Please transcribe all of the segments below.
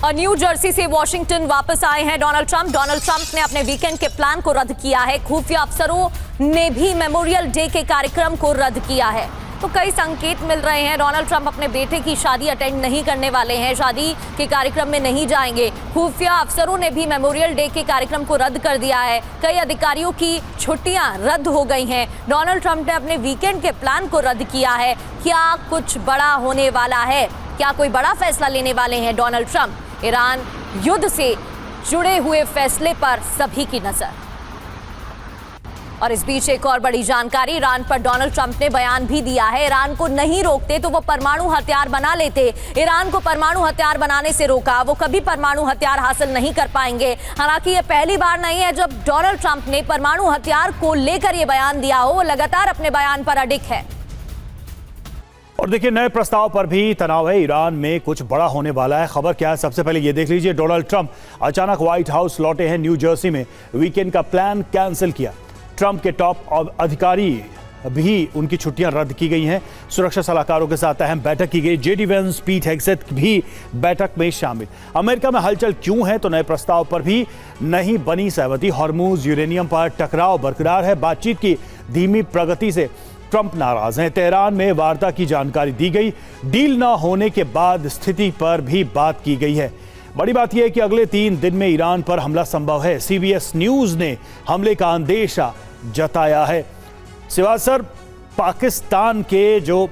और new Jersey से Washington वापस आए हैं डोनाल्ड ट्रंप। डोनाल्ड ट्रंप ने अपने वीकेंड के प्लान को रद्द किया है। खुफिया अफसरों ने भी मेमोरियल डे के कार्यक्रम को रद्द किया है। तो कई संकेत मिल रहे हैं। डोनाल्ड ट्रंप अपने बेटे की शादी अटेंड नहीं करने वाले हैं, शादी के कार्यक्रम में नहीं जाएंगे। खुफिया अफसरों ने भी मेमोरियल डे के कार्यक्रम को रद्द कर दिया है। कई अधिकारियों की छुट्टियां रद्द हो गई हैं। डोनाल्ड ट्रंप ने अपने वीकेंड के प्लान को रद्द किया है। क्या कुछ बड़ा होने वाला है? क्या कोई बड़ा फैसला लेने वाले हैं डोनाल्ड ट्रंप? ईरान युद्ध से जुड़े हुए फैसले पर सभी की नजर। और इस बीच एक और बड़ी जानकारी, ईरान पर डोनाल्ड ट्रंप ने बयान भी दिया है। ईरान को नहीं रोकते तो वो परमाणु हथियार बना लेते। ईरान को परमाणु हथियार बनाने से रोका, वो कभी परमाणु हथियार हासिल नहीं कर पाएंगे। हालांकि ये पहली बार नहीं है जब डोनाल्ड ट्रंप ने परमाणु हथियार को लेकर ये बयान दिया हो। वो लगातार अपने बयान पर अडिग है। और देखिए, नए प्रस्ताव पर भी तनाव है। ईरान में कुछ बड़ा होने वाला है। खबर क्या है, सबसे पहले ये देख लीजिए। डोनाल्ड ट्रंप अचानक व्हाइट हाउस लौटे हैं। न्यू जर्सी में वीकेंड का प्लान कैंसिल किया। ट्रंप के टॉप अधिकारी भी उनकी छुट्टियां रद्द की गई हैं। सुरक्षा सलाहकारों के साथ अहम बैठक की गई। जेडी वेंस, पीट हेग्सेथ भी बैठक में शामिल। अमेरिका में हलचल क्यों है? तो नए प्रस्ताव पर भी नहीं बनी सहमति। हॉर्मूज यूरेनियम पर टकराव बरकरार है। बातचीत की धीमी प्रगति से ट्रंप नाराज हैं। तेहरान में वार्ता की जानकारी दी गई। डील न होने के बाद स्थिति पर भी बात की गई है। बड़ी बात यह है कि अगले 3 दिन में ईरान पर हमला संभव है। सीबीएस न्यूज ने हमले का अंदेशा जताया है। सिवाय सर, पाकिस्तान के जो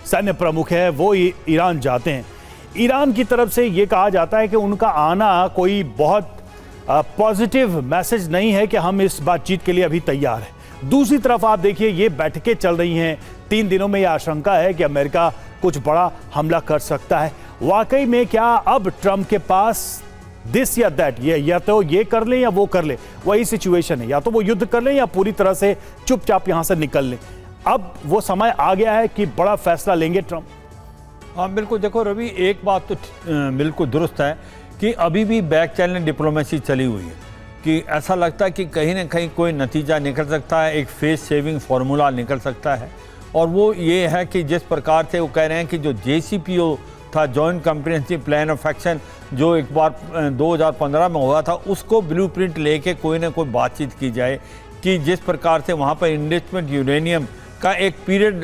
सैन्य प्रमुख है वो ईरान जाते हैं। ईरान की तरफ से ये कहा जाता है कि उनका आना कोई बहुत पॉजिटिव मैसेज नहीं है कि हम इस बातचीत के लिए अभी तैयार हैं। दूसरी तरफ आप देखिए, ये बैठकें चल रही हैं। 3 दिनों में यह आशंका है कि अमेरिका कुछ बड़ा हमला कर सकता है। वाकई में क्या अब ट्रंप के पास दिस या दैट, ये या तो ये कर लें या वो कर ले, वही सिचुएशन है। या तो वो युद्ध कर लें या पूरी तरह से चुपचाप यहां से निकल लें। अब वो समय आ गया है कि बड़ा फैसला लेंगे ट्रंप। हाँ बिल्कुल। देखो रवि, एक बात तो बिल्कुल दुरुस्त है कि अभी भी बैक चैनल डिप्लोमेसी चली हुई है, कि ऐसा लगता है कि कहीं ना कहीं कोई नतीजा निकल सकता है, एक फेस सेविंग फार्मूला निकल सकता है। और वो ये है कि जिस प्रकार से वो कह रहे हैं कि जो JCPO था, joint comprehensive plan of action, जो एक बार 2015 में हुआ था, उसको ब्लूप्रिंट लेके कोई ना कोई बातचीत की जाए कि जिस प्रकार से वहाँ पर इन्वेस्टमेंट यूरेनियम का एक पीरियड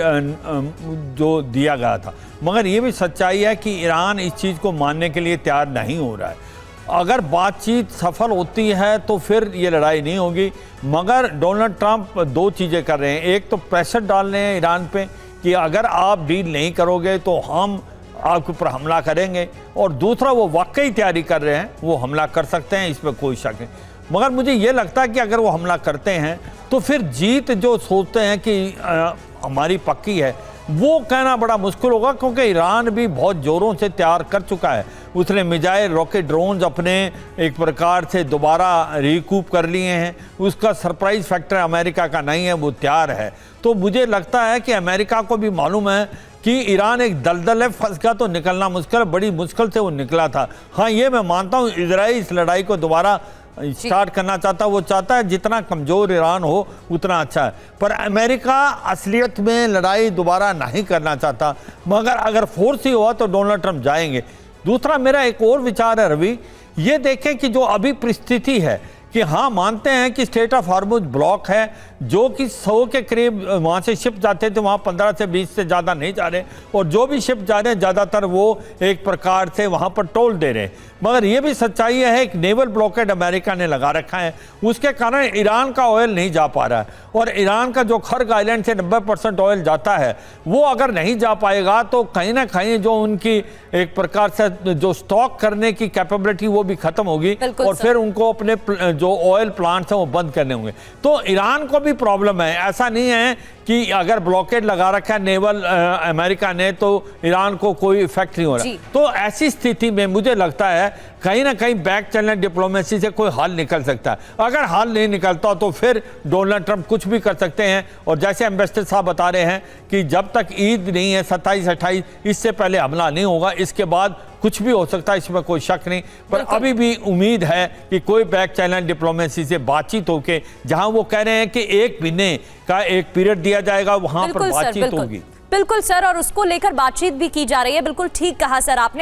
जो दिया गया था। मगर ये भी सच्चाई है कि ईरान इस चीज़ को मानने के लिए तैयार नहीं हो रहा है। अगर बातचीत सफल होती है तो फिर ये लड़ाई नहीं होगी। मगर डोनाल्ड ट्रंप 2 चीज़ें कर रहे हैं। एक तो प्रेशर डाल रहे हैं ईरान पे कि अगर आप डील नहीं करोगे तो हम आपके ऊपर हमला करेंगे, और दूसरा वो वाकई तैयारी कर रहे हैं, वो हमला कर सकते हैं, इसमें कोई शक नहीं। मगर मुझे ये लगता है कि अगर वो हमला करते हैं तो फिर जीत जो सोचते हैं कि हमारी पक्की है, वो कहना बड़ा मुश्किल होगा, क्योंकि ईरान भी बहुत ज़ोरों से तैयार कर चुका है। उसने मिसाइल, रॉकेट, ड्रोन्स अपने एक प्रकार से दोबारा रिकूप कर लिए हैं। उसका सरप्राइज फैक्टर अमेरिका का नहीं है, वो तैयार है। तो मुझे लगता है कि अमेरिका को भी मालूम है कि ईरान एक दलदल है, फंस गया तो निकलना मुश्किल है। बड़ी मुश्किल से वो निकला था। हाँ, ये मैं मानता हूँ, इजराइल इस लड़ाई को दोबारा स्टार्ट करना चाहता है। वो चाहता है जितना कमज़ोर ईरान हो उतना अच्छा है। पर अमेरिका असलियत में लड़ाई दोबारा नहीं करना चाहता। मगर अगर फोर्स ही हुआ तो डोनाल्ड ट्रंप जाएंगे। दूसरा मेरा एक और विचार है रवि, ये देखें कि जो अभी परिस्थिति है कि हाँ, मानते हैं कि स्टेट ऑफ हॉर्मुज ब्लॉक है, जो कि 100 के करीब वहाँ से शिप जाते थे, वहाँ 15 से 20 से ज़्यादा नहीं जा रहे, और जो भी शिप जा रहे हैं ज़्यादातर वो एक प्रकार से वहाँ पर टोल दे रहे हैं। मगर ये भी सच्चाई है, एक नेवल ब्लॉकेड अमेरिका ने लगा रखा है, उसके कारण ईरान का ऑयल नहीं जा पा रहा है। और ईरान का जो खर्ग आइलैंड से 90% ऑयल जाता है, वो अगर नहीं जा पाएगा तो कहीं ना कहीं जो उनकी एक प्रकार से जो स्टॉक करने की कैपेबिलिटी वो भी खत्म होगी, और फिर उनको अपने जो ऑयल प्लांट्स हैं वो बंद करने होंगे। तो ईरान को भी प्रॉब्लम है। ऐसा नहीं है कि अगर ब्लॉकेड लगा रखा है नेवल अमेरिका ने तो ईरान को कोई इफेक्ट नहीं हो रहा। तो ऐसी स्थिति में मुझे लगता है कहीं ना कहीं बैक चैनल डिप्लोमेसी से कोई हल निकल सकता है। अगर हल नहीं निकलता तो फिर डोनाल्ड ट्रंप कुछ भी कर सकते हैं। और जैसे एम्बेसडर साहब बता रहे हैं कि जब तक ईद नहीं है 27-28, इससे पहले हमला नहीं होगा। इसके बाद कुछ भी हो सकता है, इसमें कोई शक नहीं। पर अभी भी उम्मीद है कि कोई बैक चैनल डिप्लोमेसी से बातचीत होके, जहां वो कह रहे हैं कि 1 महीने का एक पीरियड दिया जाएगा, वहां पर बातचीत होगी। बिल्कुल सर, और उसको लेकर बातचीत भी की जा रही है। बिल्कुल ठीक कहा सर आपने।